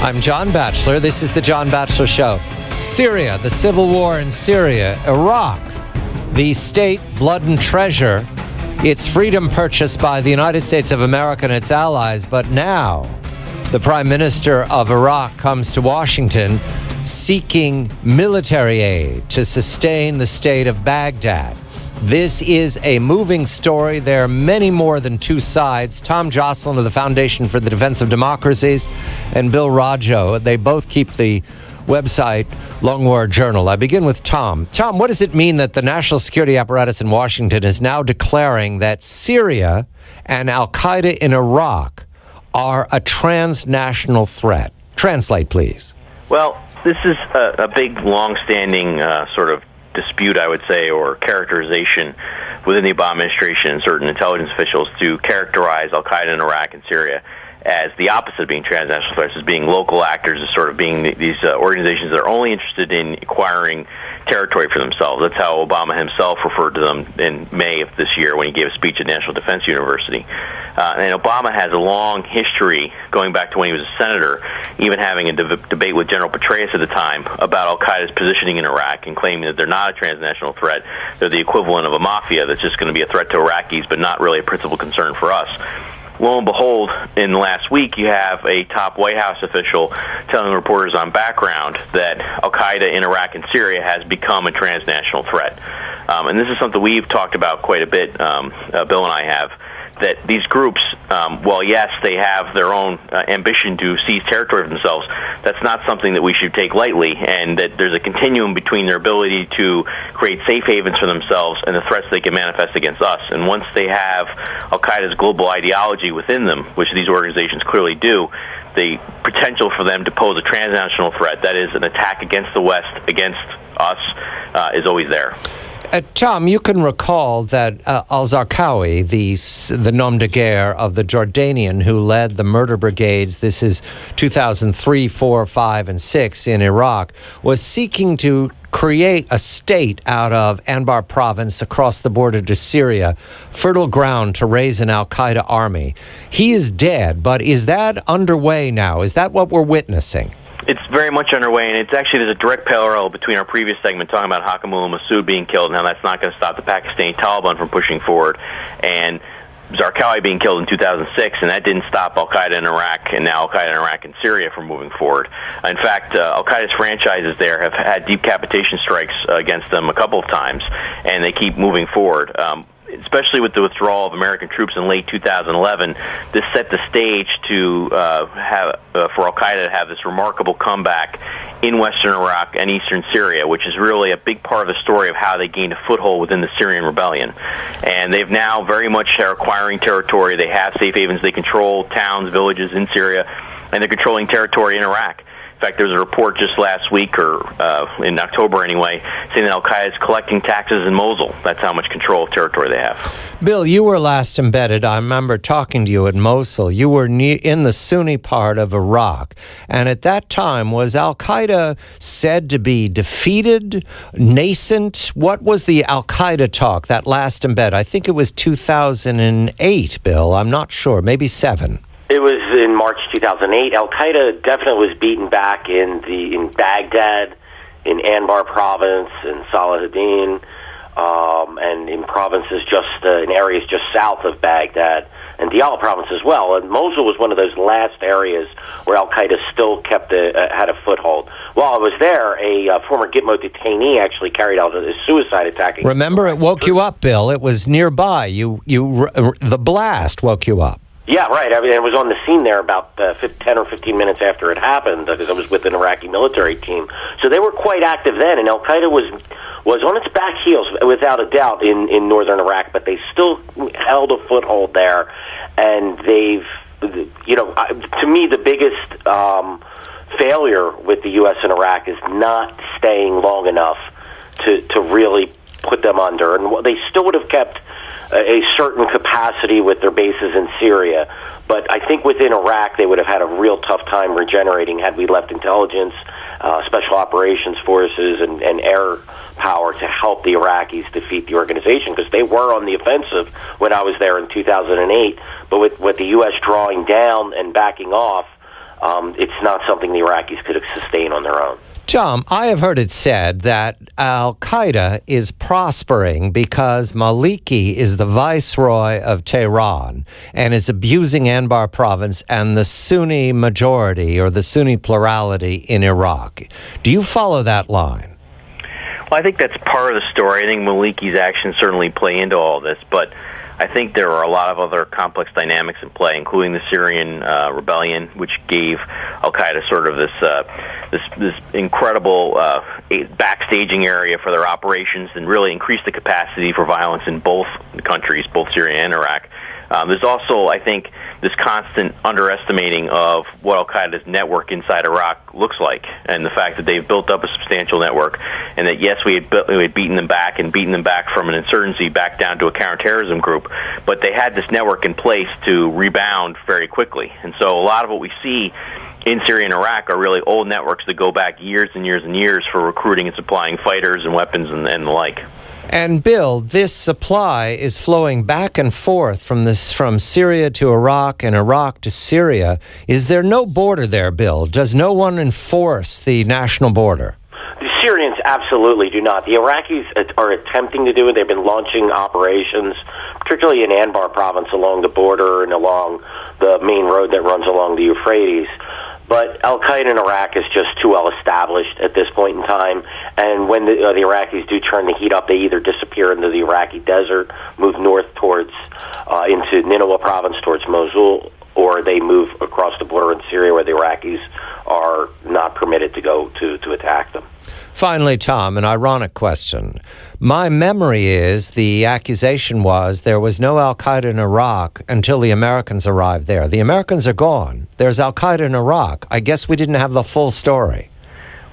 I'm John Batchelor. This is the John Batchelor Show. Syria, the civil war in Syria. Iraq, the state, blood and treasure. Its freedom purchased by the United States of America and its allies. But now, the Prime Minister of Iraq comes to Washington seeking military aid to sustain the state of Baghdad. This is a moving story. There are many more than two sides. Tom Joscelyn of the Foundation for the Defense of Democracies and Bill Roggio, they both keep the website Long War Journal. I begin with Tom. Tom, what does it mean that the national security apparatus in Washington is now declaring that Syria and Al-Qaeda in Iraq are a transnational threat? Translate, please. Well, this is a big, long-standing sort of dispute, I would say, or characterization within the Obama administration and certain intelligence officials to characterize Al-Qaeda in Iraq and Syria as the opposite of being transnational threats, as being local actors, as sort of being these organizations that are only interested in acquiring territory for themselves. That's how Obama himself referred to them in May of this year when he gave a speech at National Defense University. And Obama has a long history, going back to when he was a senator, even having a debate with General Petraeus at the time about Al-Qaeda's positioning in Iraq and claiming that they're not a transnational threat. They're the equivalent of a mafia that's just going to be a threat to Iraqis, but not really a principal concern for us. Lo and behold, in the last week, you have a top White House official telling reporters on background that Al-Qaeda in Iraq and Syria has become a transnational threat. And this is something we've talked about quite a bit, Bill and I have, that these groups, while yes, they have their own ambition to seize territory for themselves, that's not something that we should take lightly, and that there's a continuum between their ability to create safe havens for themselves and the threats they can manifest against us. And once they have Al-Qaeda's global ideology within them, which these organizations clearly do, the potential for them to pose a transnational threat, that is, an attack against the West, against us, is always there. Tom, you can recall that al-Zarqawi, the nom de guerre of the Jordanian who led the murder brigades, this is 2003, 4, 5, and 6 in Iraq, was seeking to create a state out of Anbar province across the border to Syria, fertile ground to raise an al-Qaeda army. He is dead, but is that underway now? Is that what we're witnessing? It's very much underway, and it's actually, there's a direct parallel between our previous segment talking about Hakamullah Masood being killed, and how that's not going to stop the Pakistani Taliban from pushing forward, and Zarqawi being killed in 2006, and that didn't stop Al-Qaeda in Iraq, and now Al-Qaeda in Iraq and Syria from moving forward. In fact, Al-Qaeda's franchises there have had decapitation strikes against them a couple of times, and they keep moving forward. Especially with the withdrawal of American troops in late 2011, this set the stage to for Al-Qaeda to have this remarkable comeback in western Iraq and eastern Syria, which is really a big part of the story of how they gained a foothold within the Syrian rebellion. And they've now very much are acquiring territory. They have safe havens. They control towns, villages in Syria, and they're controlling territory in Iraq. In fact, there was a report just last week, or in October anyway, saying that Al-Qaeda is collecting taxes in Mosul. That's how much control of territory they have. Bill, you were last embedded. I remember talking to you at Mosul. You were in the Sunni part of Iraq. And at that time, was Al-Qaeda said to be defeated, nascent? What was the Al-Qaeda talk, that last embed? I think it was 2008, Bill. I'm not sure. Maybe 7. It was in March 2008. Al-Qaeda definitely was beaten back in Baghdad, in Anbar province, in Salahuddin, and in provinces in areas just south of Baghdad, and Diyala province as well. And Mosul was one of those last areas where Al-Qaeda still had a foothold. While I was there, a former Gitmo detainee actually carried out a suicide attack. Remember, it woke you up, Bill. It was nearby. The blast woke you up. Yeah, right. I mean, I was on the scene there about 10 or 15 minutes after it happened, because I was with an Iraqi military team. So they were quite active then, and Al-Qaeda was on its back heels, without a doubt, in northern Iraq, but they still held a foothold there. And they've, to me, the biggest failure with the U.S. in Iraq is not staying long enough to really put them under. And they still would have kept a certain capacity with their bases in Syria, but I think within Iraq they would have had a real tough time regenerating had we left intelligence, special operations forces, and air power to help the Iraqis defeat the organization, because they were on the offensive when I was there in 2008. But with the U.S. drawing down and backing off, it's not something the Iraqis could sustain on their own. John, I have heard it said that Al-Qaeda is prospering because Maliki is the viceroy of Tehran and is abusing Anbar province and the Sunni majority or the Sunni plurality in Iraq. Do you follow that line? Well, I think that's part of the story. I think Maliki's actions certainly play into all this, but I think there are a lot of other complex dynamics in play, including the Syrian rebellion, which gave Al-Qaeda sort of this incredible backstaging area for their operations and really increased the capacity for violence in both countries, both Syria and Iraq. There's also, I think, this constant underestimating of what Al-Qaeda's network inside Iraq looks like, and the fact that they've built up a substantial network, and that, yes, we had beaten them back from an insurgency back down to a counterterrorism group, but they had this network in place to rebound very quickly. And so a lot of what we see in Syria and Iraq are really old networks that go back years and years and years for recruiting and supplying fighters and weapons and the like. And Bill, this supply is flowing back and forth from Syria to Iraq and Iraq to Syria. Is there no border there, Bill? Does no one enforce the national border? The Syrians absolutely do not. The Iraqis are attempting to do it. They've been launching operations, particularly in Anbar province along the border and along the main road that runs along the Euphrates. But Al-Qaeda in Iraq is just too well established at this point in time. And when the Iraqis do turn the heat up, they either disappear into the Iraqi desert, move north towards into Nineveh province towards Mosul, or they move across the border in Syria where the Iraqis are not permitted to go to attack them. Finally, Tom, an ironic question. My memory is the accusation was there was no Al-Qaeda in Iraq until the Americans arrived there. The Americans are gone. There's Al-Qaeda in Iraq. I guess we didn't have the full story.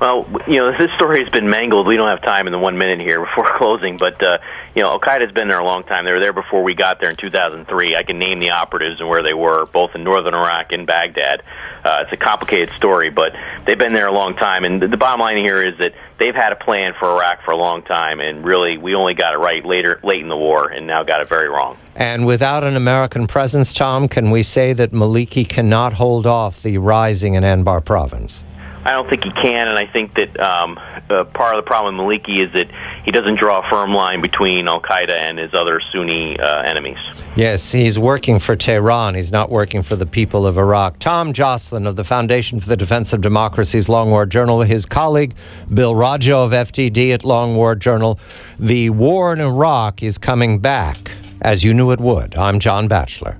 Well, this story has been mangled. We don't have time in the 1 minute here before closing, but, Al-Qaeda's been there a long time. They were there before we got there in 2003. I can name the operatives and where they were, both in northern Iraq and Baghdad. It's a complicated story, but they've been there a long time. And the bottom line here is that they've had a plan for Iraq for a long time, and really we only got it right late in the war and now got it very wrong. And without an American presence, Tom, can we say that Maliki cannot hold off the rising in Anbar province? I don't think he can, and I think that part of the problem with Maliki is that he doesn't draw a firm line between Al-Qaeda and his other Sunni enemies. Yes, he's working for Tehran. He's not working for the people of Iraq. Tom Joscelyn of the Foundation for the Defense of Democracy's Long War Journal, his colleague Bill Roggio of FTD at Long War Journal. The war in Iraq is coming back, as you knew it would. I'm John Batchelor.